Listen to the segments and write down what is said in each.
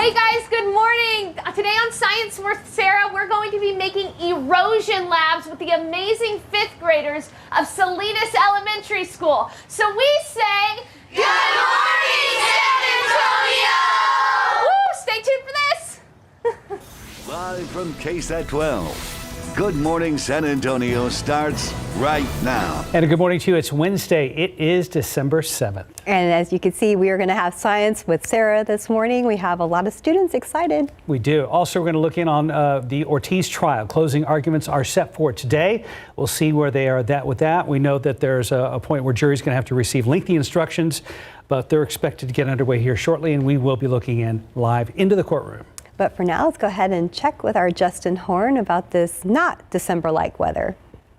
Hey guys, good morning. Today on Science with Sarah, we're going to be making erosion labs with the amazing 5th graders of Salinas Elementary School. So we say, good morning, San Antonio! Woo, stay tuned for this. Live from KSAT 12. Good Morning San Antonio starts right now. And a good morning to you. It's Wednesday. It is December 7th. And as you can see, we are going to have Science with Sarah this morning. We have a lot of students excited. We do. Also, we're going to look in on the Ortiz trial. Closing arguments are set for today. We'll see where they are with that. We know that there's a point where jury's going to have to receive lengthy instructions, but they're expected to get underway here shortly, and we will be looking in live into the courtroom. But for now, let's go ahead and check with our Justin Horn about this not December-like weather.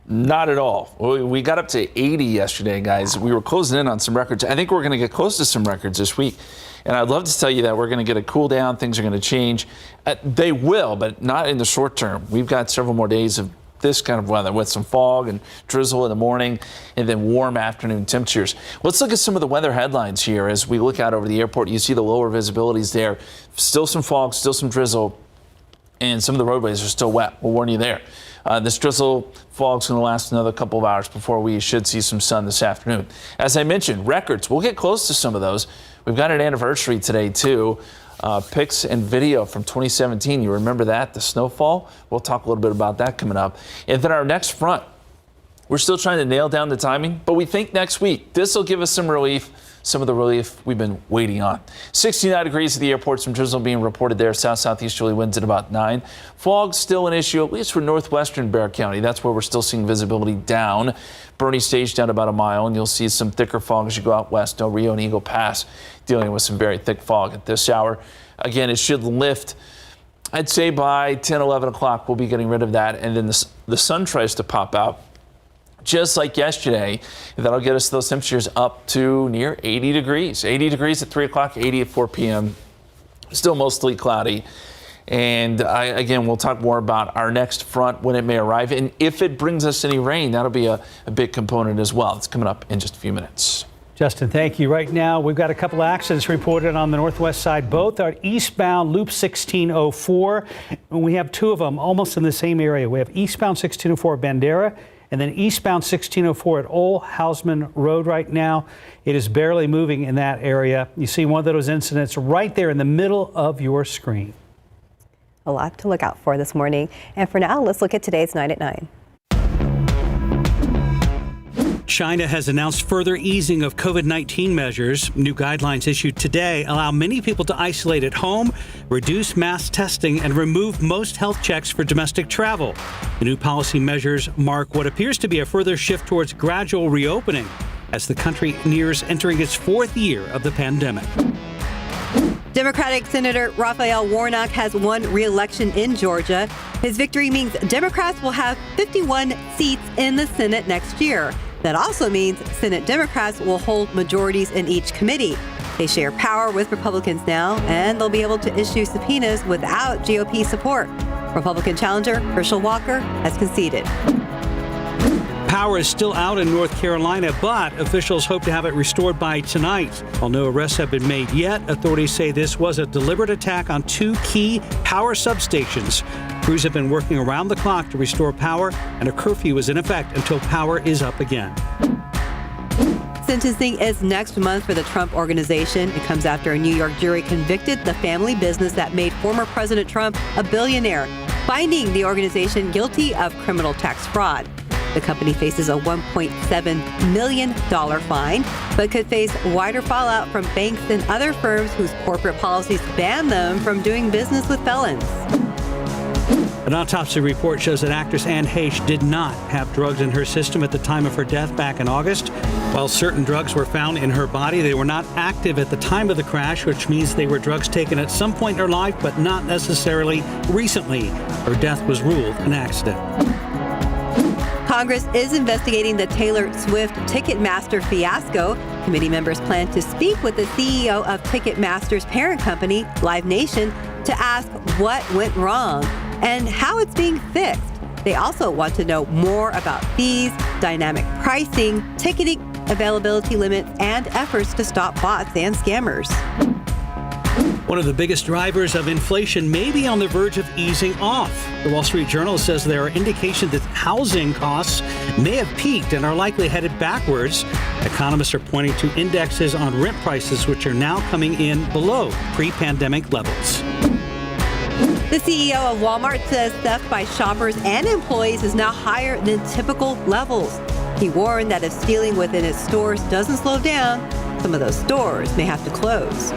Not at all. We got up to 80 yesterday, guys. We were closing in on some records. I think we're going to get close to some records this week. And I'd love to tell you that we're going to get a cool down. Things are going to change. They will, but not in the short term. We've got several more days of this kind of weather with some fog and drizzle in the morning and then warm afternoon temperatures. Let's look at some of the weather headlines here as we look out over the airport. You see the lower visibilities there. Still some fog, still some drizzle, and some of the roadways are still wet. We'll warn you there. This drizzle fog's going to last another couple of hours before we should see some sun this afternoon. As I mentioned, records. We'll get close to some of those. We've got an anniversary today, too. Pics and video from 2017. You remember that, the snowfall? We'll talk a little bit about that coming up. And then our next front, we're still trying to nail down the timing, but we think next week this will give us some relief, some of the relief we've been waiting on. 69 degrees at the airport, some drizzle being reported there. South-southeasterly winds at about 9. Fog still an issue, at least for northwestern Bexar County. That's where we're still seeing visibility down. Bernie Stage down about a mile, and you'll see some thicker fog as you go out west. Del Rio and Eagle Pass dealing with some very thick fog at this hour. Again, it should lift, I'd say by 10, 11 o'clock, we'll be getting rid of that. And then the sun tries to pop out, just like yesterday. That'll get us those temperatures up to near 80 degrees. 80 degrees at 3 o'clock, 80 at 4 p.m. Still mostly cloudy. And again, we'll talk more about our next front when it may arrive. And if it brings us any rain, that'll be a big component as well. It's coming up in just a few minutes. Justin, thank you. Right now, we've got a couple of accidents reported on the northwest side. Both are eastbound Loop 1604. And we have two of them almost in the same area. We have eastbound 1604 Bandera and then eastbound 1604 at Old Hausman Road right now. It is barely moving in that area. You see one of those incidents right there in the middle of your screen. A lot to look out for this morning. And for now, let's look at today's 9 at 9. China has announced further easing of COVID-19 measures. New guidelines issued today allow many people to isolate at home, reduce mass testing, and remove most health checks for domestic travel. The new policy measures mark what appears to be a further shift towards gradual reopening as the country nears entering its 4th year of the pandemic. Democratic Senator Raphael Warnock has won re-election in Georgia. His victory means Democrats will have 51 seats in the Senate next year. That also means Senate Democrats will hold majorities in each committee. They share power with Republicans now, and they'll be able to issue subpoenas without GOP support. Republican challenger Herschel Walker has conceded. Power is still out in North Carolina, but officials hope to have it restored by tonight. While no arrests have been made yet, authorities say this was a deliberate attack on 2 key power substations. Crews have been working around the clock to restore power, and a curfew is in effect until power is up again. Sentencing is next month for the Trump Organization. It comes after a New York jury convicted the family business that made former President Trump a billionaire, finding the organization guilty of criminal tax fraud. The company faces a $1.7 million fine, but could face wider fallout from banks and other firms whose corporate policies ban them from doing business with felons. An autopsy report shows that actress Anne Heche did not have drugs in her system at the time of her death back in August. While certain drugs were found in her body, they were not active at the time of the crash, which means they were drugs taken at some point in her life, but not necessarily recently. Her death was ruled an accident. Congress is investigating the Taylor Swift Ticketmaster fiasco. Committee members plan to speak with the CEO of Ticketmaster's parent company, Live Nation, to ask what went wrong and how it's being fixed. They also want to know more about fees, dynamic pricing, ticketing availability limits, and efforts to stop bots and scammers. One of the biggest drivers of inflation may be on the verge of easing off. The Wall Street Journal says there are indications that housing costs may have peaked and are likely headed backwards. Economists are pointing to indexes on rent prices, which are now coming in below pre-pandemic levels. The CEO of Walmart says theft by shoppers and employees is now higher than typical levels. He warned that if stealing within its stores doesn't slow down, some of those stores may have to close.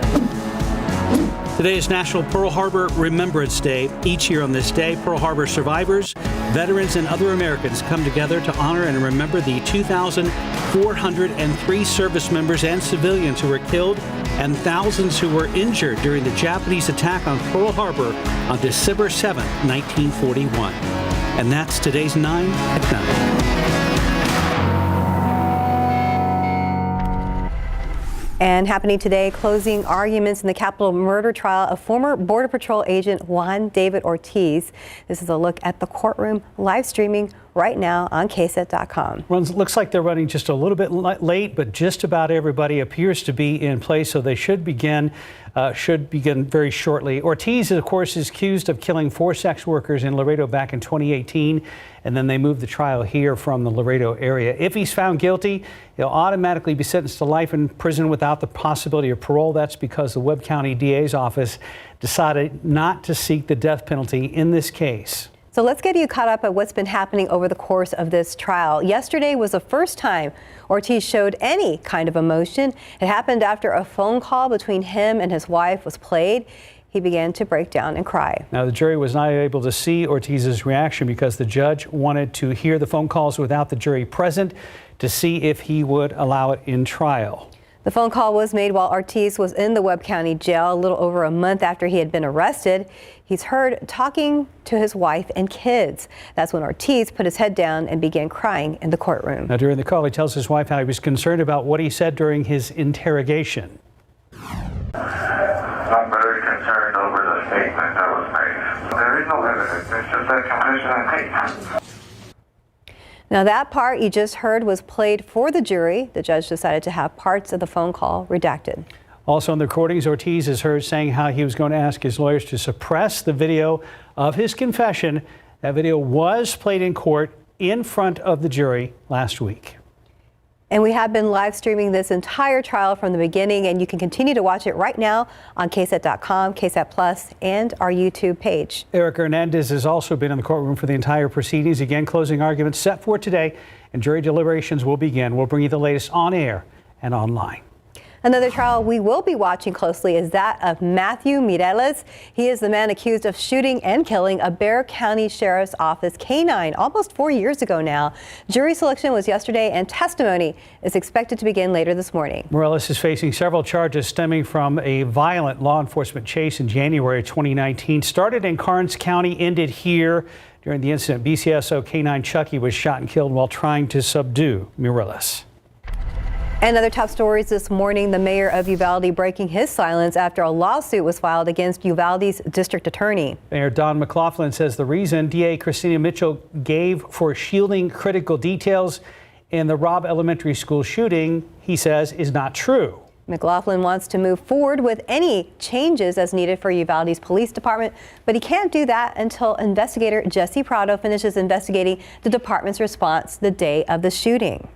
Today is National Pearl Harbor Remembrance Day. Each year on this day, Pearl Harbor survivors, veterans, and other Americans come together to honor and remember the 2,403 service members and civilians who were killed and thousands who were injured during the Japanese attack on Pearl Harbor on December 7, 1941. And that's today's 9 at 9. And happening today, closing arguments in the capital murder trial of former Border Patrol agent Juan David Ortiz. This is a look at the courtroom live streaming right now on KSAT.com. Looks like they're running just a little bit late, but just about everybody appears to be in place, so they should begin very shortly. Ortiz, of course, is accused of killing 4 sex workers in Laredo back in 2018, and then they moved the trial here from the Laredo area. If he's found guilty, he'll automatically be sentenced to life in prison without the possibility of parole. That's because the Webb County DA's office decided not to seek the death penalty in this case. So let's get you caught up at what's been happening over the course of this trial. Yesterday was the first time Ortiz showed any kind of emotion. It happened after a phone call between him and his wife was played. He began to break down and cry. Now, the jury was not able to see Ortiz's reaction because the judge wanted to hear the phone calls without the jury present to see if he would allow it in trial. The phone call was made while Ortiz was in the Webb County jail a little over a month after he had been arrested. He's heard talking to his wife and kids. That's when Ortiz put his head down and began crying in the courtroom. Now, during the call, he tells his wife how he was concerned about what he said during his interrogation. I'm very concerned over the statement that was made. There is no evidence. It's just a confession I made. Now, that part you just heard was played for the jury. The judge decided to have parts of the phone call redacted. Also in the recordings, Ortiz is heard saying how he was going to ask his lawyers to suppress the video of his confession. That video was played in court in front of the jury last week. And we have been live streaming this entire trial from the beginning, and you can continue to watch it right now on KSAT.com, KSAT Plus, and our YouTube page. Eric Hernandez has also been in the courtroom for the entire proceedings. Again, closing arguments set for today, and jury deliberations will begin. We'll bring you the latest on air and online. Another trial we will be watching closely is that of Matthew Mireles. He is the man accused of shooting and killing a Bexar County Sheriff's Office K-9 almost 4 years ago now. Jury selection was yesterday and testimony is expected to begin later this morning. Mireles is facing several charges stemming from a violent law enforcement chase in January 2019. Started in Karnes County, ended here. During the incident, BCSO K-9 Chucky was shot and killed while trying to subdue Mireles. And other top stories this morning, the mayor of Uvalde breaking his silence after a lawsuit was filed against Uvalde's district attorney. Mayor Don McLaughlin says the reason DA Christina Mitchell gave for shielding critical details in the Robb Elementary School shooting, he says, is not true. McLaughlin wants to move forward with any changes as needed for Uvalde's police department, but he can't do that until investigator Jesse Prado finishes investigating the department's response the day of the shooting.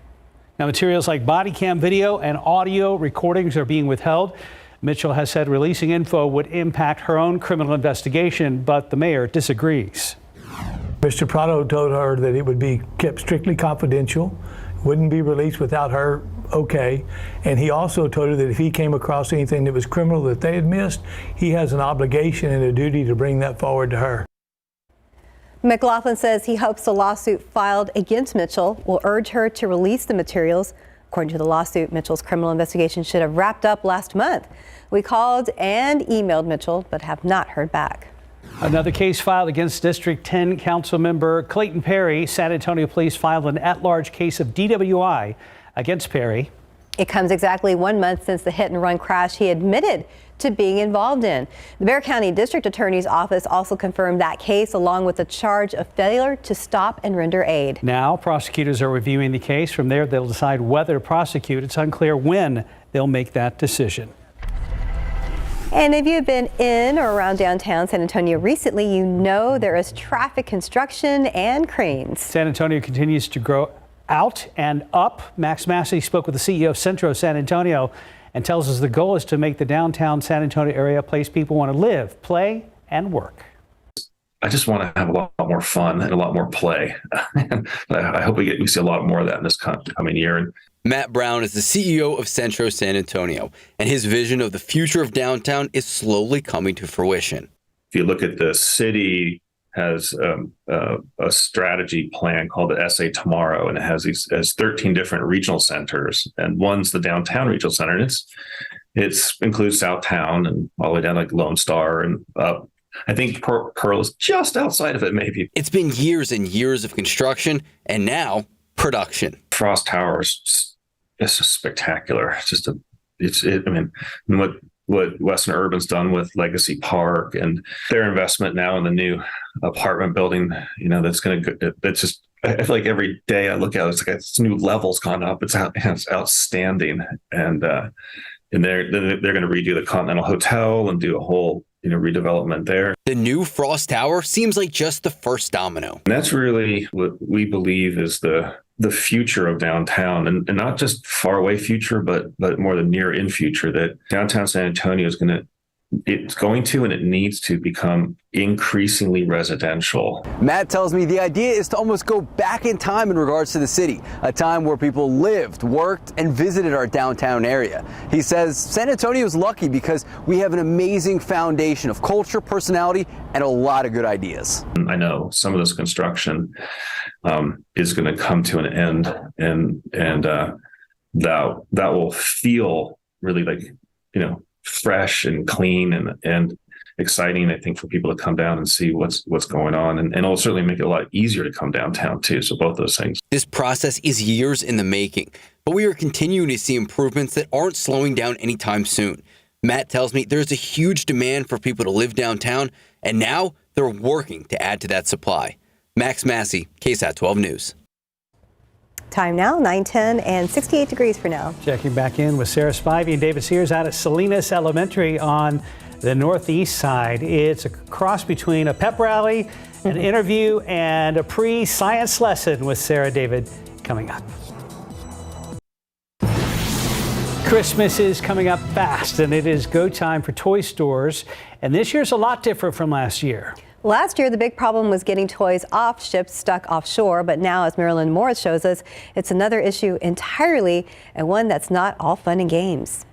Now, materials like body cam video and audio recordings are being withheld. Mitchell has said releasing info would impact her own criminal investigation, but the mayor disagrees. Mr. Prado told her that it would be kept strictly confidential, wouldn't be released without her okay, and he also told her that if he came across anything that was criminal that they had missed, he has an obligation and a duty to bring that forward to her. McLaughlin says he hopes the lawsuit filed against Mitchell will urge her to release the materials. According to the lawsuit, Mitchell's criminal investigation should have wrapped up last month. We called and emailed Mitchell, but have not heard back. Another case filed against District 10 Council member Clayton Perry. San Antonio police filed an at-large case of DWI against Perry. It comes exactly 1 month since the hit-and-run crash he admitted to being involved in. The Bexar County District Attorney's Office also confirmed that case along with the charge of failure to stop and render aid. Now prosecutors are reviewing the case. From there, they'll decide whether to prosecute. It's unclear when they'll make that decision. And if you've been in or around downtown San Antonio recently, you know there is traffic construction and cranes. San Antonio continues to grow out and up. Max Massey spoke with the CEO of Centro San Antonio and tells us the goal is to make the downtown San Antonio area a place people want to live, play, and work. I just want to have a lot more fun and a lot more play. I hope we see a lot more of that in this coming year. Matt Brown is the CEO of Centro San Antonio, and his vision of the future of downtown is slowly coming to fruition. If you look at the city has a strategy plan called the SA Tomorrow, and it has 13 different regional centers, and one's the downtown regional center, and it includes Southtown and all the way down like Lone Star and up. I think Pearl is just outside of it, maybe. It's been years and years of construction, and now production. Frost Towers. It's just spectacular. What Western Urban's done with Legacy Park and their investment now in the new apartment building, that's just, I feel like every day I look at it, it's like this new level's gone up. It's outstanding. And they're going to redo the Continental Hotel and do a whole, redevelopment there. The new Frost Tower seems like just the first domino. And that's really what we believe is the future of downtown, and not just far away future, but more the near in future, that downtown San Antonio is going to and it needs to become increasingly residential. Matt tells me the idea is to almost go back in time in regards to the city, a time where people lived, worked, and visited our downtown area. He says San Antonio is lucky because we have an amazing foundation of culture, personality, and a lot of good ideas. I know some of this construction is going to come to an end, and that will feel really like, fresh and clean and exciting, I think, for people to come down and see what's going on. And it'll certainly make it a lot easier to come downtown too. So both those things. This process is years in the making, but we are continuing to see improvements that aren't slowing down anytime soon. Matt tells me there's a huge demand for people to live downtown, and now they're working to add to that supply. Max Massey, KSAT 12 News. Time now, 9:10 and 68 degrees for now. Checking back in with Sarah Spivey and David Sears out at Salinas Elementary on the northeast side. It's a cross between a pep rally, an interview, and a pre-science lesson with Sarah David coming up. Christmas is coming up fast, and it is go time for toy stores. And this year's a lot different from last year. Last year, the big problem was getting toys off ships stuck offshore. But now, as Marilyn Moritz shows us, it's another issue entirely, and one that's not all fun and games.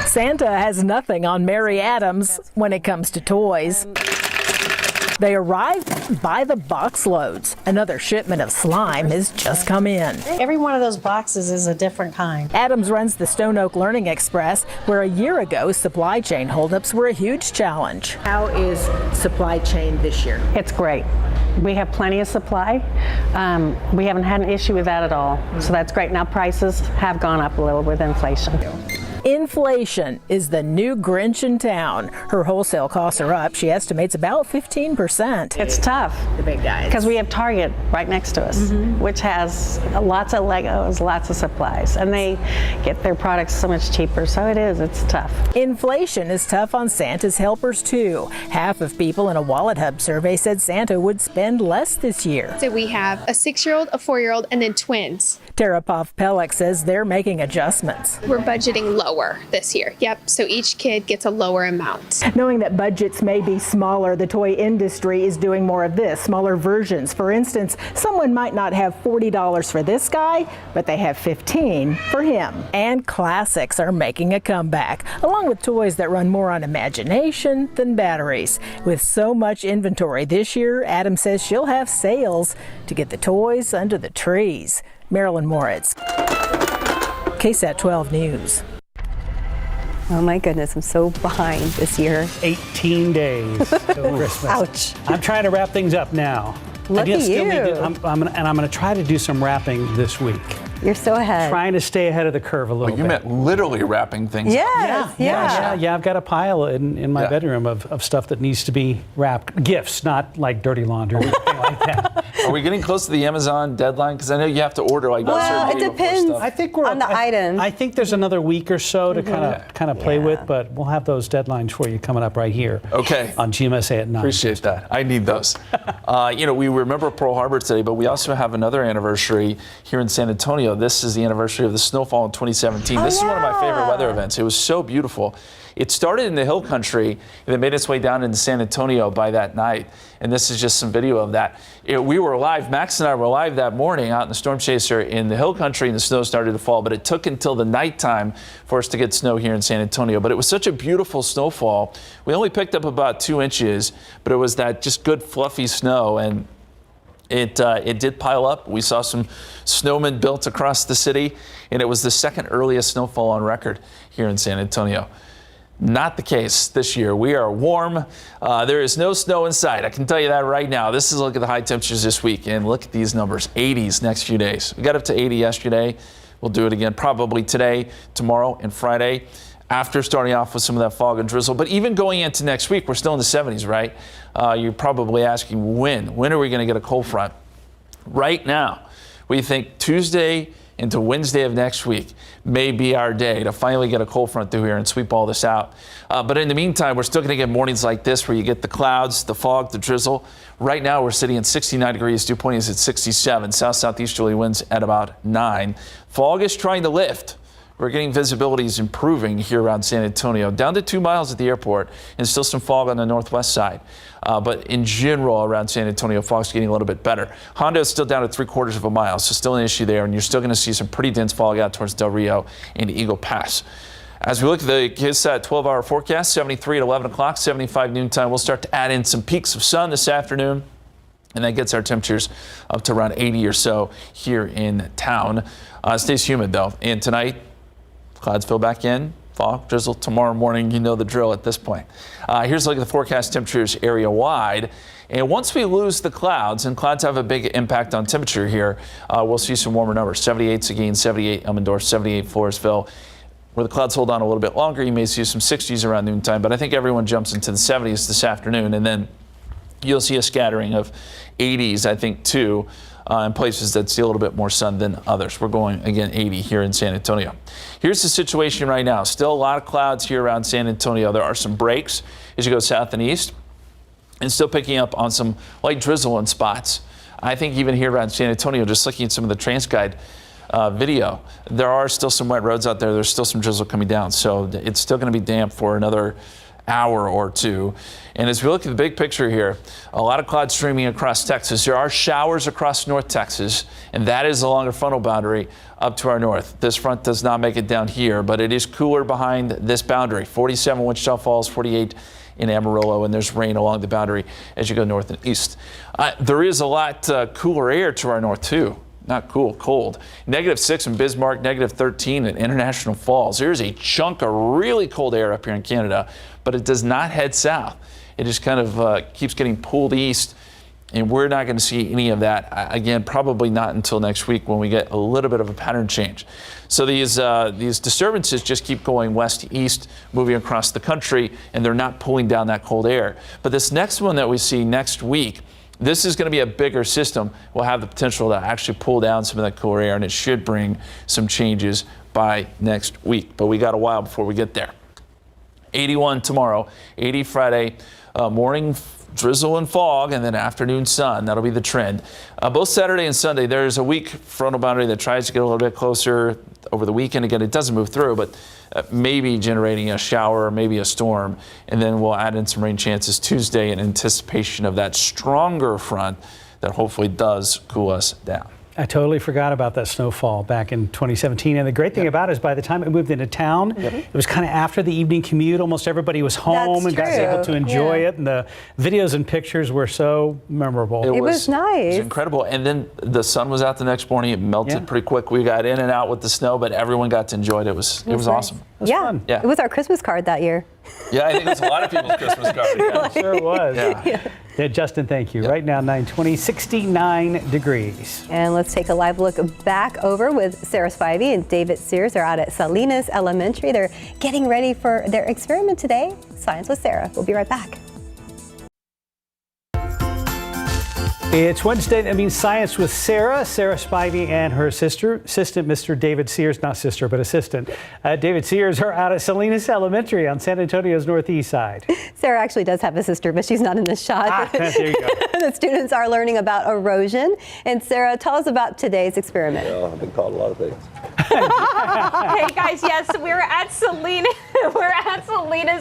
Santa has nothing on Mary Adams when it comes to toys. They arrived by the box loads. Another shipment of slime has just come in. Every one of those boxes is a different kind. Adams runs the Stone Oak Learning Express, where a year ago supply chain holdups were a huge challenge. How is supply chain this year? It's great. We have plenty of supply. We haven't had an issue with that at all. So that's great. Now prices have gone up a little with inflation. Inflation is the new Grinch in town. Her wholesale costs are up. She estimates about 15%. It's tough. The big guys. Because we have Target right next to us, which has lots of Legos, lots of supplies, and they get their products so much cheaper. So it's tough. Inflation is tough on Santa's helpers too. Half of people in a Wallet Hub survey said Santa would spend less this year. So we have a 6-year-old, a 4-year-old, and then twins. Tara Poff-Pellick says they're making adjustments. We're budgeting lower this year. Yep, so each kid gets a lower amount. Knowing that budgets may be smaller, the toy industry is doing more of this, smaller versions. For instance, someone might not have $40 for this guy, but they have $15 for him. And classics are making a comeback, along with toys that run more on imagination than batteries. With so much inventory this year, Adam says she'll have sales to get the toys under the trees. Marilyn Moritz, KSAT 12 News. Oh my goodness, I'm so behind this year. 18 days till Christmas. Ouch. I'm trying to wrap things up now. Look at you. I'm going to try to do some wrapping this week. You're so ahead. Trying to stay ahead of the curve a little bit. You meant literally wrapping things up. Yes, Yeah, I've got a pile in my bedroom of stuff that needs to be wrapped. Gifts, not like dirty laundry or anything like that. Are we getting close to the Amazon deadline? Because I know you have to order like a certain Well, it day before depends. stuff. I think we're On the item. I think there's another week or so to kind of play with, but we'll have those deadlines for you coming up right here. Okay. On GMSA at 9. Appreciate that. I need those. We remember Pearl Harbor today, but we also have another anniversary here in San Antonio. This is the anniversary of the snowfall in 2017. This is one of my favorite weather events. It was so beautiful. It started in the hill country and it made its way down into San Antonio by that night. And this is just some video of that. We were live, Max and I were live that morning out in the Storm Chaser in the hill country, and the snow started to fall. But it took until the nighttime for us to get snow here in San Antonio. But it was such a beautiful snowfall. We only picked up about 2 inches, but it was that just good fluffy snow. And it did pile up. We saw some snowmen built across the city, and it was the second earliest snowfall on record here in San Antonio. Not the case this year. We are warm. There is no snow in sight. I can tell you that right now. This is a look at the high temperatures this week, and look at these numbers. 80s next few days. We got up to 80 yesterday. We'll do it again probably today, tomorrow, and Friday, after starting off with some of that fog and drizzle. But even going into next week, we're still in the 70s, right? You're probably asking when are we going to get a cold front? Right now, we think Tuesday into Wednesday of next week may be our day to finally get a cold front through here and sweep all this out. But in the meantime, we're still going to get mornings like this where you get the clouds, the fog, the drizzle. Right now, we're sitting at 69 degrees. Dew point is at 67. South-southeasterly winds at about 9. Fog is trying to lift. We're getting visibility is improving here around San Antonio, down to 2 miles at the airport, and still some fog on the northwest side. But in general, around San Antonio, fog's getting a little bit better. Hondo is still down to 3/4 of a mile, so still an issue there, and you're still going to see some pretty dense fog out towards Del Rio and Eagle Pass. As we look at the KSAT 12-hour forecast, 73 at 11 o'clock, 75 noontime. We'll start to add in some peaks of sun this afternoon, and that gets our temperatures up to around 80 or so here in town. Stays humid, though, and tonight, clouds fill back in, fog, drizzle tomorrow morning. You know the drill at this point. Here's a look at the forecast temperatures area wide. And once we lose the clouds, and clouds have a big impact on temperature here, we'll see some warmer numbers. 78 Seguin, 78 Elmendorf, 78 Floresville. Where the clouds hold on a little bit longer, you may see some 60s around noontime, but I think everyone jumps into the 70s this afternoon, and then you'll see a scattering of 80s, I think, too. In places that see a little bit more sun than others. We're going, again, 80 here in San Antonio. Here's the situation right now. Still a lot of clouds here around San Antonio. There are some breaks as you go south and east, and still picking up on some light drizzle in spots. I think even here around San Antonio, just looking at some of the TransGuide video, there are still some wet roads out there. There's still some drizzle coming down, so it's still going to be damp for another hour or two. And as we look at the big picture here, a lot of clouds streaming across Texas. There are showers across North Texas, and that is along a frontal boundary up to our north. This front does not make it down here, but it is cooler behind this boundary. 47 Wichita Falls, 48 in Amarillo, and there's rain along the boundary as you go north and east. There is a lot cooler air to our north too. Not cool, cold. -6 in Bismarck, -13 in International Falls. There's a chunk of really cold air up here in Canada, but it does not head south. It just kind of keeps getting pulled east, and we're not going to see any of that. Again, probably not until next week when we get a little bit of a pattern change. So these disturbances just keep going west to east, moving across the country, and they're not pulling down that cold air. But this next one that we see next week, this is going to be a bigger system. We'll have the potential to actually pull down some of that cooler air, and it should bring some changes by next week. But we got a while before we get there. 81 tomorrow, 80 Friday, morning drizzle and fog, and then afternoon sun. That'll be the trend. Both Saturday and Sunday, there's a weak frontal boundary that tries to get a little bit closer over the weekend. Again, it doesn't move through, but maybe generating a shower or maybe a storm. And then we'll add in some rain chances Tuesday in anticipation of that stronger front that hopefully does cool us down. I totally forgot about that snowfall back in 2017. And the great thing about it is by the time it moved into town, it was kind of after the evening commute. Almost everybody was home and got able to enjoy it. And the videos and pictures were so memorable. It was nice. It was incredible. And then the sun was out the next morning. It melted pretty quick. We got in and out with the snow, but everyone got to enjoy it. It was awesome. was fun. Yeah. It was our Christmas card that year. Yeah, I think it's a lot of people's Christmas card. Yeah. Sure was. Yeah. Yeah, Justin, thank you. Right now, 9:20, 69 degrees. And let's take a live look back over with Sarah Spivey and David Sears. They're out at Salinas Elementary. They're getting ready for their experiment today. Science with Sarah. We'll be right back. It's Wednesday. That means Science with Sarah Spivey and her assistant, Mr. David Sears, not sister, but assistant. David Sears are out at Salinas Elementary on San Antonio's northeast side. Sarah actually does have a sister, but she's not in the shot. There you go. The students are learning about erosion. And Sarah, tell us about today's experiment. Well, I've been called a lot of things. Hey guys, yes, we're at Salinas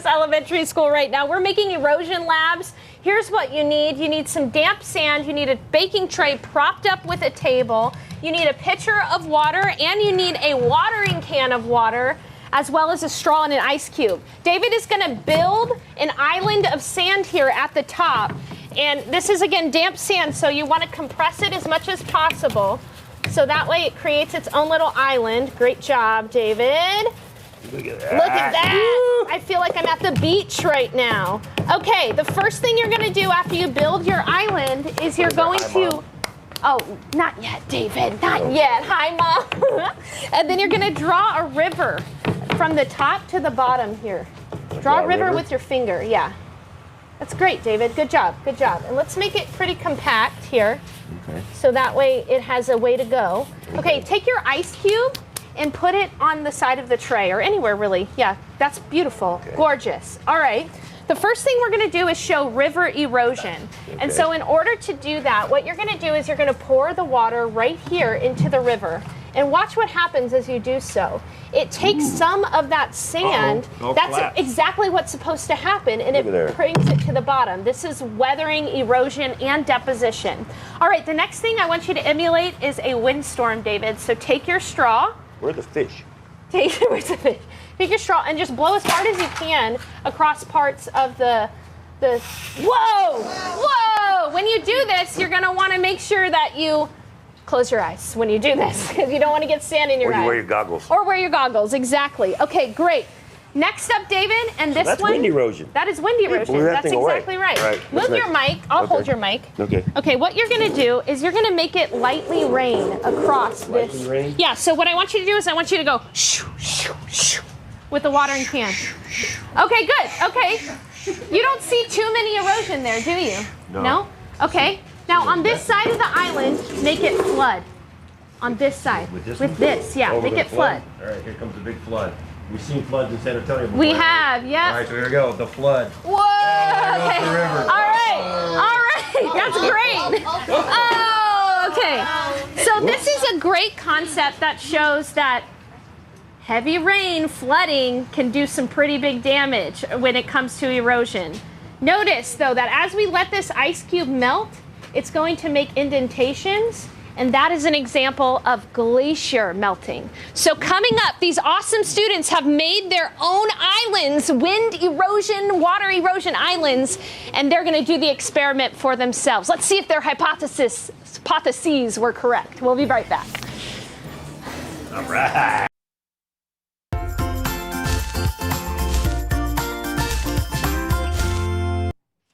Elementary School right now. We're making erosion labs. Here's what you need. You need some damp sand. You need a baking tray propped up with a table. You need a pitcher of water, and you need a watering can of water, as well as a straw and an ice cube. David is going to build an island of sand here at the top. And this is, again, damp sand, so you want to compress it as much as possible. So that way it creates its own little island. Great job, David. Look at that. Look at that. I feel like I'm at the beach right now. Okay, the first thing you're going to do after you build your island is you're going to... Oh, not yet, David. Not yet. Hi, Mom. And then you're going to draw a river from the top to the bottom here. Draw a river with your finger. Yeah. That's great, David. Good job. Good job. And let's make it pretty compact here. Okay. So that way it has a way to go. Okay, take your ice cube and put it on the side of the tray, or anywhere really. Yeah, that's beautiful. Okay. Gorgeous. All right. The first thing we're going to do is show river erosion. Okay. And so in order to do that, what you're going to do is you're going to pour the water right here into the river. And watch what happens as you do so. It takes some of that sand. That's exactly what's supposed to happen, and it brings it to the bottom. This is weathering, erosion, and deposition. All right, the next thing I want you to emulate is a windstorm, David. So take your straw. Where's the fish? Take your straw and just blow as hard as you can across parts of the Whoa! When you do this, you're going to want to make sure that you close your eyes when you do this, because you don't want to get sand in your eyes. Or you wear your goggles. Or wear your goggles, exactly. Okay, great. Next up, David, and this that's one. That's wind erosion. That is wind erosion. That's exactly right. Move your mic. I'll hold your mic. Okay. Okay, what you're going to do is you're going to make it lightly rain across this. Lightly rain? Yeah, so what I want you to do is I want you to go shoo, shoo, shoo with the watering can. Okay, good. Okay. You don't see too many erosion there, do you? No? Okay. Now, on this side of the island, make it flood. On this side. With this, yeah. Make it flood. All right, here comes the big flood. We've seen floods in San Antonio before. We have, yeah. All right, so here we go, the flood. Whoa! Okay. The river. All right. That's great. Oh, okay. So this is a great concept that shows that heavy rain, flooding, can do some pretty big damage when it comes to erosion. Notice, though, that as we let this ice cube melt, it's going to make indentations, and that is an example of glacier melting. So coming up, these awesome students have made their own islands, wind erosion, water erosion islands, and they're going to do the experiment for themselves. Let's see if their hypotheses were correct. We'll be right back. All right.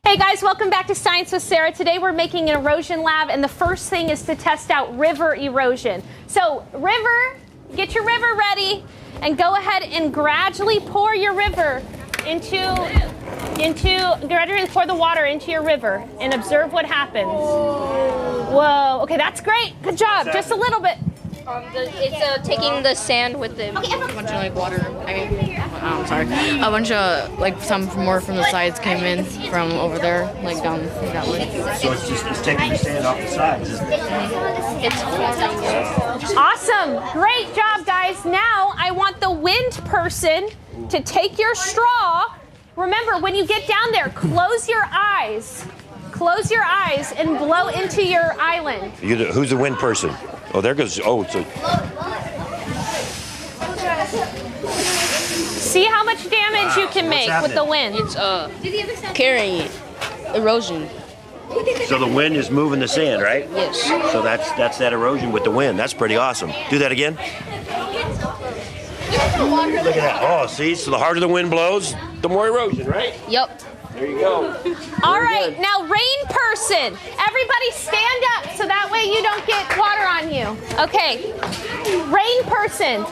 Hey guys, welcome back to Science with Sarah. Today we're making an erosion lab, and the first thing is to test out river erosion. So river, get your river ready, and go ahead and gradually pour your river gradually pour the water into your river and observe what happens. Whoa, okay, that's great. Good job, just a little bit. It's taking the sand with the bunch of like water. A bunch of like some more from the sides came in from over there, like down that way. So it's taking the sand off the sides. It's awesome, great job, guys. Now I want the wind person to take your straw. Remember, when you get down there, close your eyes. Close your eyes and blow into your island. Who's the wind person? Oh, there goes. Oh, it's a. See how much damage you can make with the wind. It's carrying it. Erosion. So the wind is moving the sand, right? Yes. So that's that erosion with the wind. That's pretty awesome. Do that again. Look at that. Oh, see, so the harder the wind blows, the more erosion, right? Yep. There you go. All right, now rain person. Everybody stand up so that way you don't get water on you. Okay, rain person.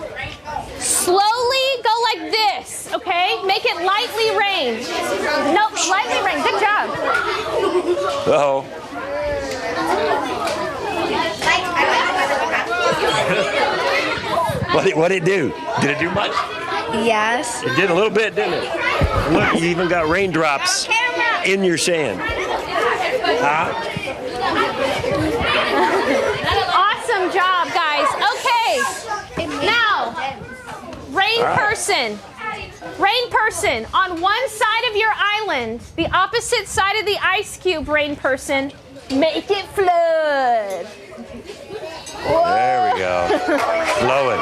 Slowly go like this, okay? Make it lightly rain. Nope, lightly rain. Good job. Uh-oh. What did it do? Did it do much? Yes. It did a little bit, didn't it? Look, you even got raindrops in your sand. Huh? Awesome job, guys. Okay, now, rain person. Rain person, on one side of your island, the opposite side of the ice cube, rain person, make it flood. Whoa. There we go. Flowing.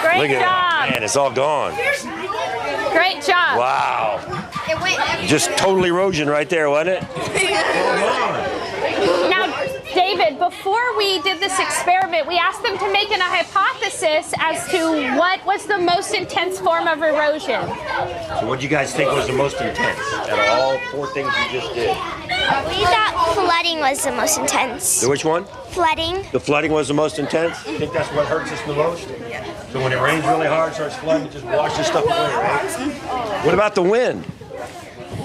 Great Look at job. it. Man, it's all gone. Great job. Wow. Just total erosion right there, wasn't it? Now, David, before we did this experiment, we asked them to make a hypothesis as to what was the most intense form of erosion. So what do you guys think was the most intense out of all 4 things you just did? We thought flooding was the most intense. Which one? Flooding. The flooding was the most intense? You think that's what hurts us the most? Yeah. So when it rains really hard, starts flooding, it just washes stuff away, right? What about the wind?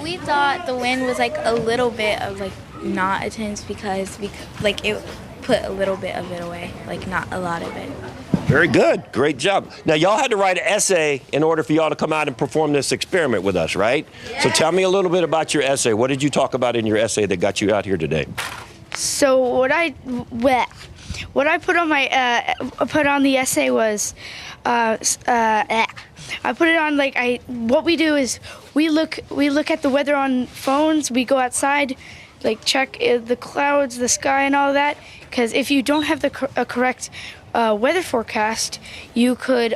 We thought the wind was like a little bit of like not intense because like it put a little bit of it away, like not a lot of it. Very good. Great job. Now, y'all had to write an essay in order for y'all to come out and perform this experiment with us, right? Yeah. So tell me a little bit about your essay. What did you talk about in your essay that got you out here today? So what I put on my put on the essay was I put it on what we do is we look at the weather on phones. We go outside, like check the clouds, the sky, and all that. Because if you don't have the correct weather forecast, you could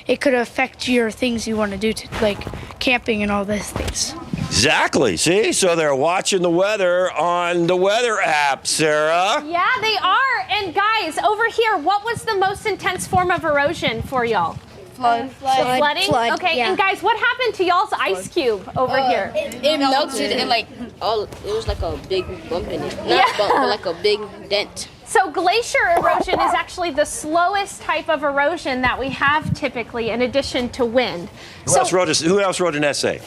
it could affect your things you want to do, like camping and all those things. Exactly. See? So they're watching the weather on the weather app, Sarah. Yeah, they are. And guys, over here, what was the most intense form of erosion for y'all? Flooding. Flooding? Okay, yeah. And guys, what happened to y'all's ice cube over here? It melted and it was like a big bump in it. Not bump, but like a big dent. So glacier erosion is actually the slowest type of erosion that we have typically, in addition to wind. Who else wrote an essay?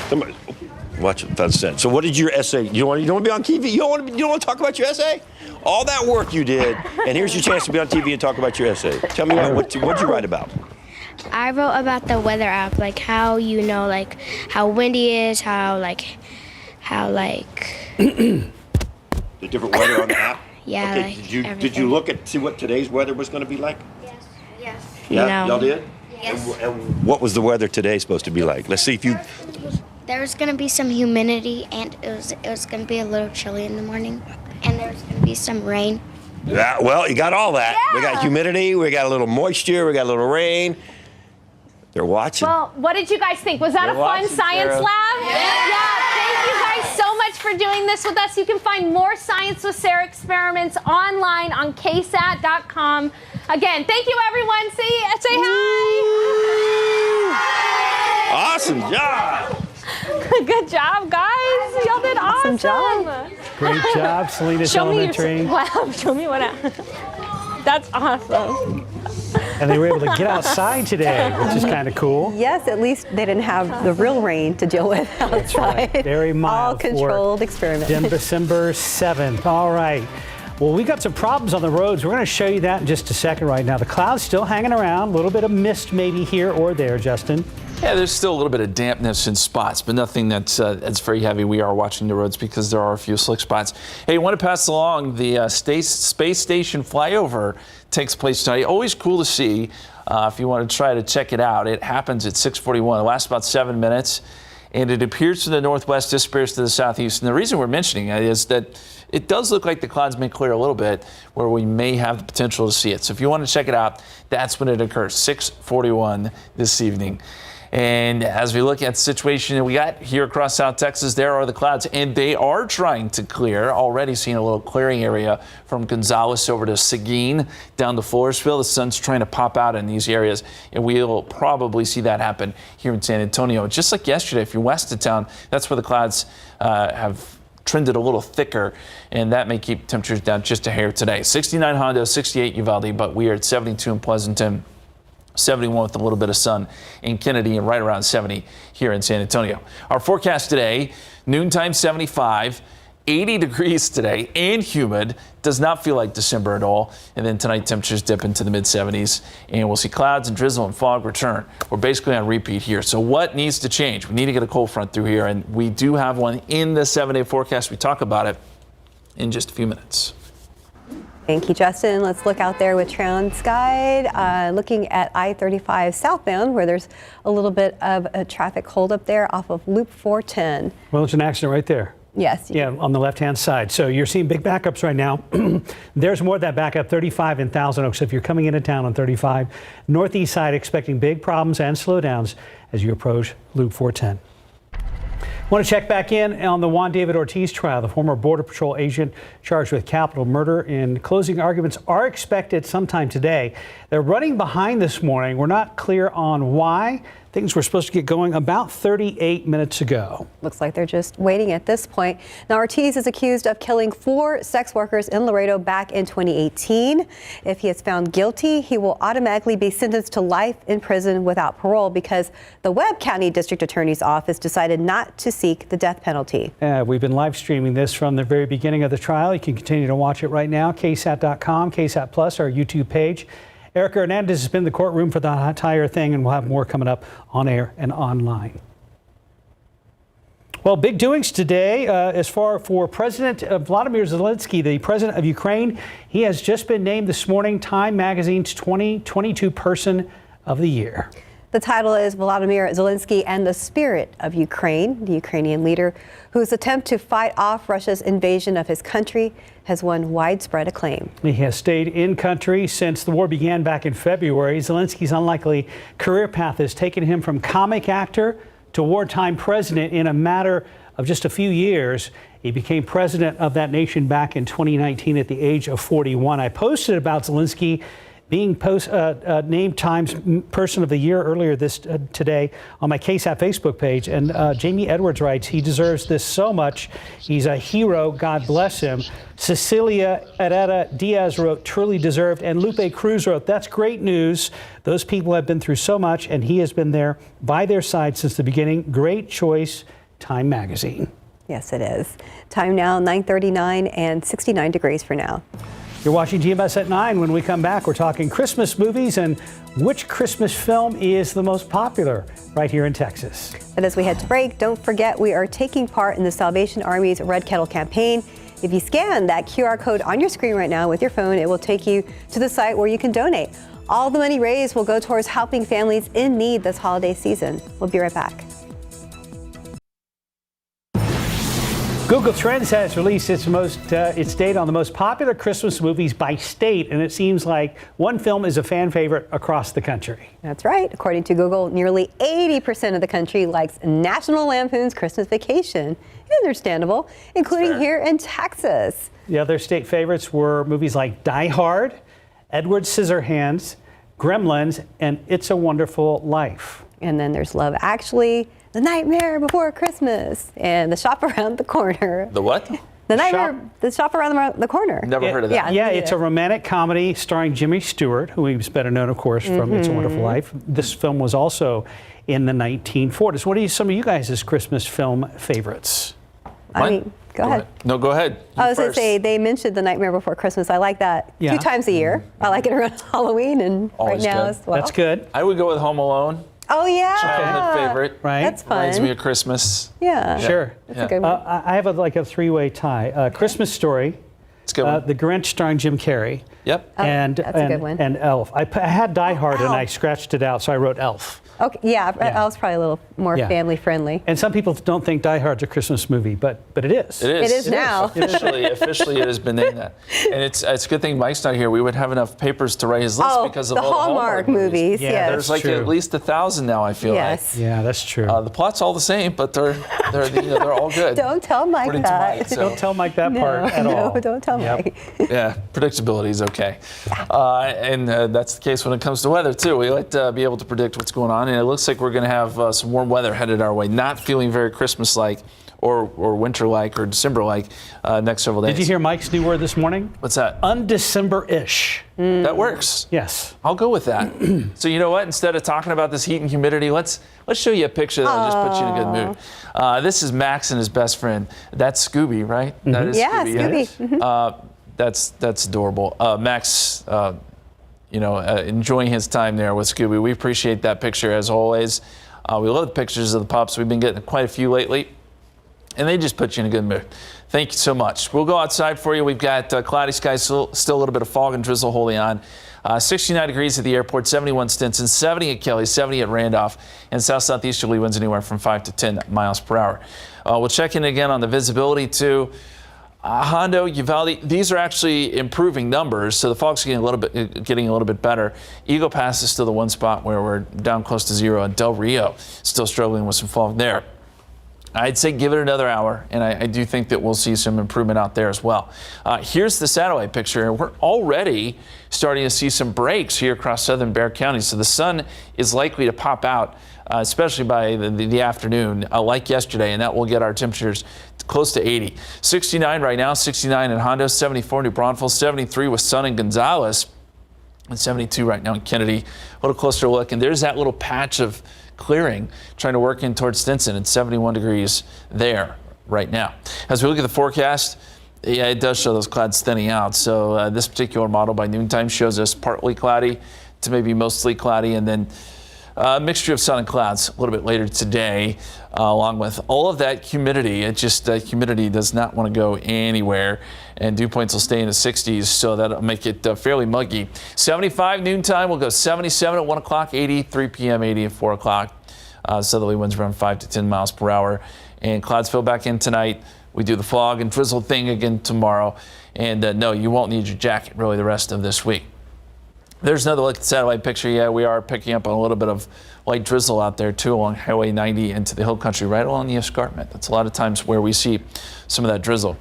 Somebody, watch what that said. So what did your essay? You don't want to be on TV? You don't want to talk about your essay? All that work you did, and here's your chance to be on TV and talk about your essay. Tell me what did you write about? I wrote about the weather app, like how you know, like how windy is, how the different weather on the app. Yeah. Okay. Like did you look at see what today's weather was going to be like? Yes. Yeah. Y'all did? Yes. And what was the weather today supposed to be like? Let's see if you. There's gonna be some humidity, and it was gonna be a little chilly in the morning, and there's gonna be some rain. Yeah, well, you got all that. Yeah. We got humidity, we got a little moisture, we got a little rain. They're watching. Well, what did you guys think? Was that a fun science lab? Yeah. Thank you guys so much for doing this with us. You can find more Science with Sarah experiments online on KSAT.com. Again, thank you, everyone. Say hi. Awesome job. Good job, guys. Y'all did awesome. Job. Great job, Salinas Elementary. Wow, show me what happened. That's awesome. And they were able to get outside today, which is kind of cool. Yes, at least they didn't have the real rain to deal with outside. That's right. Very mild. All controlled experiment. December 7th. All right. Well, we got some problems on the roads. We're going to show you that in just a second right now. The clouds still hanging around, a little bit of mist maybe here or there, Justin. Yeah, there's still a little bit of dampness in spots, but nothing that's very heavy. We are watching the roads because there are a few slick spots. Hey, I want to pass along the space station flyover takes place tonight. Always cool to see. If you want to try to check it out, it happens at 6:41. It lasts about 7 minutes, and it appears to the northwest, disappears to the southeast. And the reason we're mentioning it is that it does look like the clouds may clear a little bit where we may have the potential to see it. So if you want to check it out, that's when it occurs, 6:41 this evening. And as we look at the situation that we got here across South Texas, there are the clouds, and they are trying to clear. Already seeing a little clearing area from Gonzales over to Seguin down to Floresville. The sun's trying to pop out in these areas, and we'll probably see that happen here in San Antonio. Just like yesterday, if you're west of town, that's where the clouds have trended a little thicker, and that may keep temperatures down just a hair today. 69 Hondo, 68 Uvalde, but we are at 72 in Pleasanton. 71 with a little bit of sun in Kennedy, and right around 70 here in San Antonio. Our forecast today, noontime 75, 80 degrees today and humid. Does not feel like December at all. And then tonight temperatures dip into the mid 70s, and we'll see clouds and drizzle and fog return. We're basically on repeat here. So what needs to change? We need to get a cold front through here, and we do have one in the 7-day forecast. We talk about it in just a few minutes. Thank you, Justin. Let's look out there with TransGuide, looking at I-35 southbound, where there's a little bit of a traffic holdup there off of Loop 410. Well, there's an accident right there. Yes. Yeah, on the left-hand side. So you're seeing big backups right now. There's more of that backup, 35 in Thousand Oaks. So if you're coming into town on 35, northeast side expecting big problems and slowdowns as you approach Loop 410. Want to check back in on the Juan David Ortiz trial. The former Border Patrol agent charged with capital murder, and closing arguments are expected sometime today. They're running behind this morning. We're not clear on why. Things were supposed to get going about 38 minutes ago. Looks like they're just waiting at this point. Now, Ortiz is accused of killing 4 sex workers in Laredo back in 2018. If he is found guilty, he will automatically be sentenced to life in prison without parole because the Webb County District Attorney's Office decided not to seek the death penalty. We've been live streaming this from the very beginning of the trial. You can continue to watch it right now. KSAT.com, KSAT Plus, our YouTube page. Erica Hernandez has been in the courtroom for the entire thing, and we'll have more coming up on air and online. Well, big doings today as far for President Volodymyr Zelensky, the president of Ukraine. He has just been named this morning Time Magazine's 2022 Person of the Year. The title is Volodymyr Zelensky and the Spirit of Ukraine. The Ukrainian leader, whose attempt to fight off Russia's invasion of his country, has won widespread acclaim. He has stayed in country since the war began back in February. Zelensky's unlikely career path has taken him from comic actor to wartime president in a matter of just a few years. He became president of that nation back in 2019 at the age of 41. I posted about Zelensky being named Time's Person of the Year earlier today on my KSAT Facebook page. And Jamie Edwards writes, he deserves this so much. He's a hero. God bless him. Cecilia Herrera Diaz wrote, truly deserved. And Lupe Cruz wrote, that's great news. Those people have been through so much, and he has been there by their side since the beginning. Great choice, Time Magazine. Yes, it is. Time now, 9:39 and 69 degrees for now. You're watching GMS at 9. When we come back, we're talking Christmas movies and which Christmas film is the most popular right here in Texas. And as we head to break, don't forget we are taking part in the Salvation Army's Red Kettle campaign. If you scan that QR code on your screen right now with your phone, it will take you to the site where you can donate. All the money raised will go towards helping families in need this holiday season. We'll be right back. Google Trends has released its data on the most popular Christmas movies by state, and it seems like one film is a fan favorite across the country. That's right. According to Google, nearly 80% of the country likes National Lampoon's Christmas Vacation. Understandable, including here in Texas. The other state favorites were movies like Die Hard, Edward Scissorhands, Gremlins, and It's a Wonderful Life. And then there's Love Actually, The Nightmare Before Christmas, and The Shop Around the Corner. The what? The Nightmare, The Shop Around the Corner. Never heard of that. Yeah, it's a romantic comedy starring Jimmy Stewart, who he's better known, of course, from It's a Wonderful Life. This film was also in the 1940s. What are some of you guys' Christmas film favorites? I mean, go ahead. No, go ahead. I was going to say, they mentioned The Nightmare Before Christmas. I like that 2 times a year. I like it around Halloween and Always right now good. as well. That's good. I would go with Home Alone. Oh, yeah. Childhood favorite. Right. That's fun. Reminds me of Christmas. Yeah. Sure. That's a good one. I have like a 3-way tie. Christmas Story, It's a good one. The Grinch starring Jim Carrey. Yep. And that's a good one. And Elf. I had Die Hard and I Elf. scratched it out, so I wrote Elf. Okay, yeah, Elf's probably a little more family friendly. And some people don't think Die Hard's a Christmas movie, but it is. It is. It is now. Officially, it has been named that. And it's a good thing Mike's not here. We would have enough papers to write his list because of the all Hallmark the movies. Yeah, yes. There's like at least 1,000 now, I feel like. Yeah, that's true. The plot's all the same, but they're all good. Don't tell Mike According to that. Mike, so. Don't tell Mike that part at all. No, don't tell Mike. Yeah, predictability is okay. And that's the case when it comes to weather, too. We like to be able to predict what's going on, and it looks like we're going to have some warm weather headed our way. Not feeling very Christmas-like or winter-like or December-like next several days. Did you hear Mike's new word this morning? What's that? Undecember-ish. That works. Yes. I'll go with that. So you know what? Instead of talking about this heat and humidity, let's show you a picture that'll just put you in a good mood. This is Max and his best friend. That's Scooby, right? Mm-hmm. That is Scooby. Scooby. Mm-hmm. That's adorable. Max, enjoying his time there with Scooby. We appreciate that picture as always. We love the pictures of the pups. We've been getting quite a few lately, and they just put you in a good mood. Thank you so much. We'll go outside for you. We've got cloudy skies, still a little bit of fog and drizzle holding on. 69 degrees at the airport, 71 Stinson, 70 at Kelly, 70 at Randolph, and south-southeasterly winds anywhere from 5 to 10 miles per hour. We'll check in again on the visibility too. Hondo, Uvalde, these are actually improving numbers, so the fog's getting a little bit better. Eagle Pass is still the one spot where we're down close to zero, and Del Rio still struggling with some fog there. I'd say give it another hour, and I do think that we'll see some improvement out there as well. Here's the satellite picture. We're already starting to see some breaks here across southern Bexar County, so the sun is likely to pop out, especially by the afternoon, like yesterday, and that will get our temperatures close to 80. 69 right now, 69 in Hondo, 74 New Braunfels, 73 with Sun and Gonzales, and 72 right now in Kennedy. A little closer look, and there's that little patch of clearing trying to work in towards Stinson at 71 degrees there right now. As we look at the forecast, yeah, it does show those clouds thinning out. So this particular model by noontime shows us partly cloudy to maybe mostly cloudy, and then a mixture of sun and clouds a little bit later today, along with all of that humidity. It just humidity does not want to go anywhere, and dew points will stay in the 60s, so that'll make it fairly muggy. 75 noontime, we'll go 77 at 1 o'clock, 80, 3 p.m., 80 at 4 o'clock. Southerly winds around 5 to 10 miles per hour, and clouds fill back in tonight. We do the fog and drizzle thing again tomorrow, and no, you won't need your jacket really the rest of this week. There's another look at the satellite picture. Yeah, we are picking up on a little bit of light drizzle out there too along Highway 90 into the hill country, right along the escarpment. That's a lot of times where we see some of that drizzle.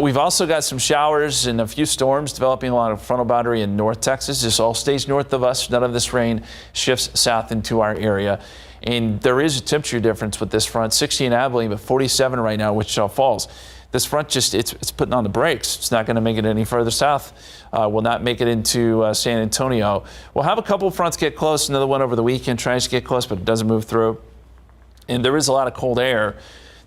We've also got some showers and a few storms developing along the frontal boundary in North Texas. This all stays north of us. None of this rain shifts south into our area. And there is a temperature difference with this front. 60 in Abilene, but 47 right now, Wichita Falls. This front it's putting on the brakes. It's not going to make it any further south. Will not make it into San Antonio. We'll have a couple of fronts get close. Another one over the weekend tries to get close, but it doesn't move through. And there is a lot of cold air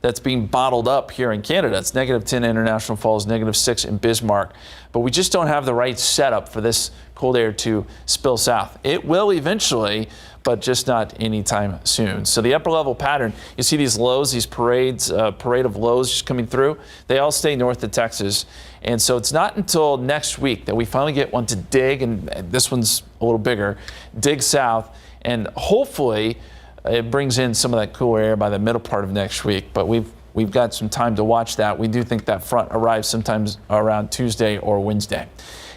that's being bottled up here in Canada. It's -10 in International Falls, -6 in Bismarck. But we just don't have the right setup for this cold air to spill south. It will eventually, but just not anytime soon. So the upper level pattern, you see these lows, these parade of lows just coming through. They all stay north of Texas. And so it's not until next week that we finally get one to dig, and this one's a little bigger, dig south, and hopefully it brings in some of that cooler air by the middle part of next week. But we've got some time to watch that. We do think that front arrives sometimes around Tuesday or Wednesday.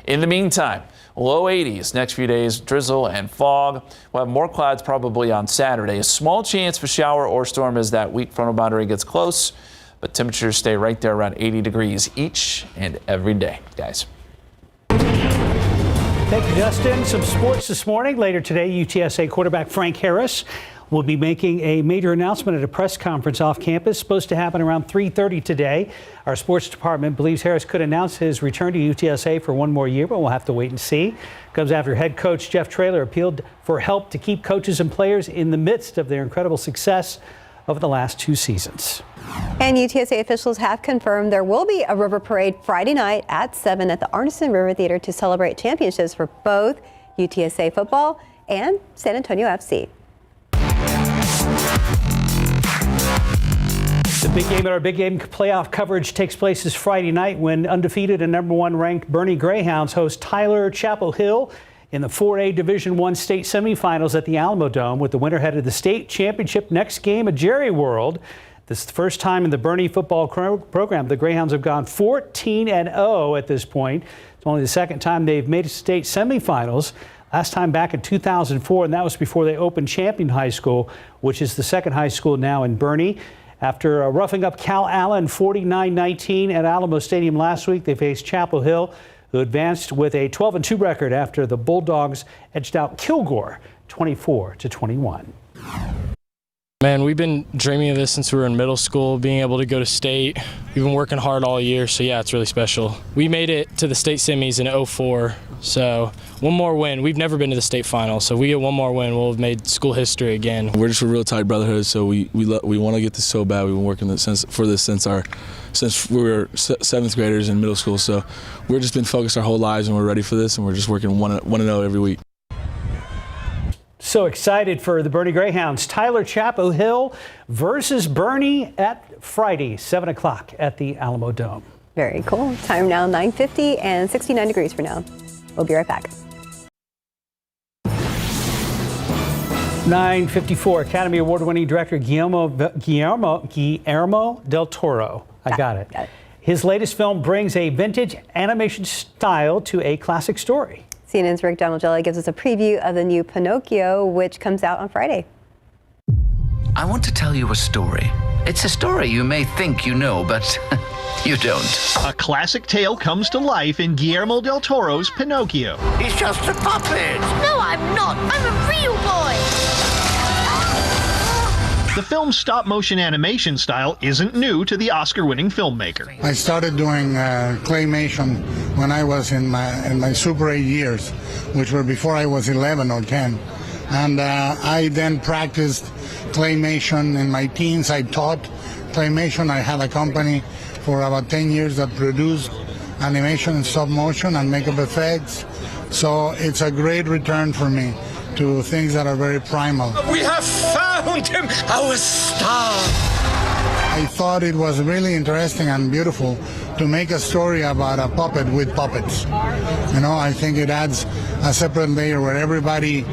In the meantime, low 80s next few days, drizzle and fog. We'll have more clouds probably on Saturday. A small chance for shower or storm as that weak frontal boundary gets close, but temperatures stay right there around 80 degrees each and every day, guys. Thank you, Justin. Some sports this morning. Later today, UTSA quarterback Frank Harris will be making a major announcement at a press conference off campus, supposed to happen around 3:30 today. Our sports department believes Harris could announce his return to UTSA for one more year, but we'll have to wait and see. Comes after head coach Jeff Traylor appealed for help to keep coaches and players in the midst of their incredible success over the last 2 seasons. And UTSA officials have confirmed there will be a river parade Friday night at 7 at the Arneson River Theater to celebrate championships for both UTSA football and San Antonio FC. The big game at our Big Game playoff coverage takes place this Friday night when undefeated and number 1 ranked Bernie Greyhounds host Tyler Chapel Hill in the 4A Division I state semifinals at the Alamo Dome, with the winner headed to the state championship next game at Jerry World. This is the first time in the Bernie football program the Greyhounds have gone 14-0 at this point. It's only the second time they've made it to state semifinals. Last time back in 2004, and that was before they opened Champion High School, which is the second high school now in Bernie. After roughing up Cal Allen 49-19 at Alamo Stadium last week, they faced Chapel Hill, who advanced with a 12-2 record after the Bulldogs edged out Kilgore 24-21. Man, we've been dreaming of this since we were in middle school, being able to go to state. We've been working hard all year, so yeah, it's really special. We made it to the state semis in 2004, so one more win. We've never been to the state final, so we get one more win, we'll have made school history again. We're just a real tight brotherhood, so we want to get this so bad. We've been working for this since we were 7th graders in middle school, so we've just been focused our whole lives, and we're ready for this, and we're just working 1-0 every week. So excited for the Bernie Greyhounds. Tyler Chapel Hill versus Bernie at Friday, 7 o'clock at the Alamo Dome. Very cool. Time now 9:50 and 69 degrees for now. We'll be right back. 9:54. Academy Award-winning director Guillermo del Toro. I got it. His latest film brings a vintage animation style to a classic story. CNN's Rick Damigella gives us a preview of the new Pinocchio, which comes out on Friday. I want to tell you a story. It's a story you may think you know, but you don't. A classic tale comes to life in Guillermo del Toro's Pinocchio. He's just a puppet. No, I'm not. I'm a real boy. The film's stop-motion animation style isn't new to the Oscar-winning filmmaker. I started doing claymation when I was in my Super 8 years, which were before I was 11 or 10. And I then practiced claymation in my teens. I taught claymation. I had a company for about 10 years that produced animation and stop motion and makeup effects. So it's a great return for me to things that are very primal. We have found him, our star. I thought it was really interesting and beautiful to make a story about a puppet with puppets. You know, I think it adds a separate layer where everybody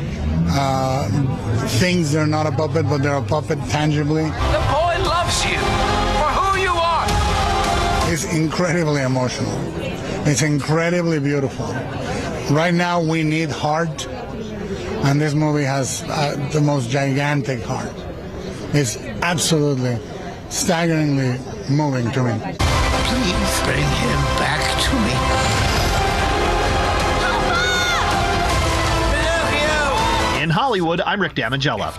thinks they're not a puppet, but they're a puppet tangibly. The boy loves you for who you are. It's incredibly emotional. It's incredibly beautiful. Right now we need heart, and this movie has the most gigantic heart. It's absolutely, staggeringly moving to me. Please bring him back to me. In Hollywood, I'm Rick Damigella.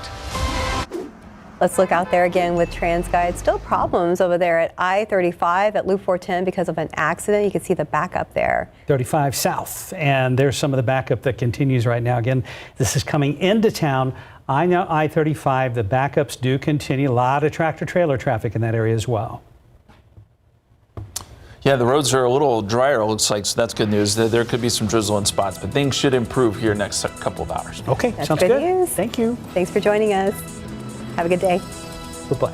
Let's look out there again with TransGuide. Still problems over there at I-35 at Loop 410 because of an accident. You can see the backup there. 35 south, and there's some of the backup that continues right now. Again, this is coming into town. I know I-35, the backups do continue. A lot of tractor-trailer traffic in that area as well. Yeah, the roads are a little drier, it looks like, so that's good news. There could be some drizzle in spots, but things should improve here next couple of hours. Okay, That's sounds good good. news. Thank you. Thanks for joining us. Have a good day. Bye-bye.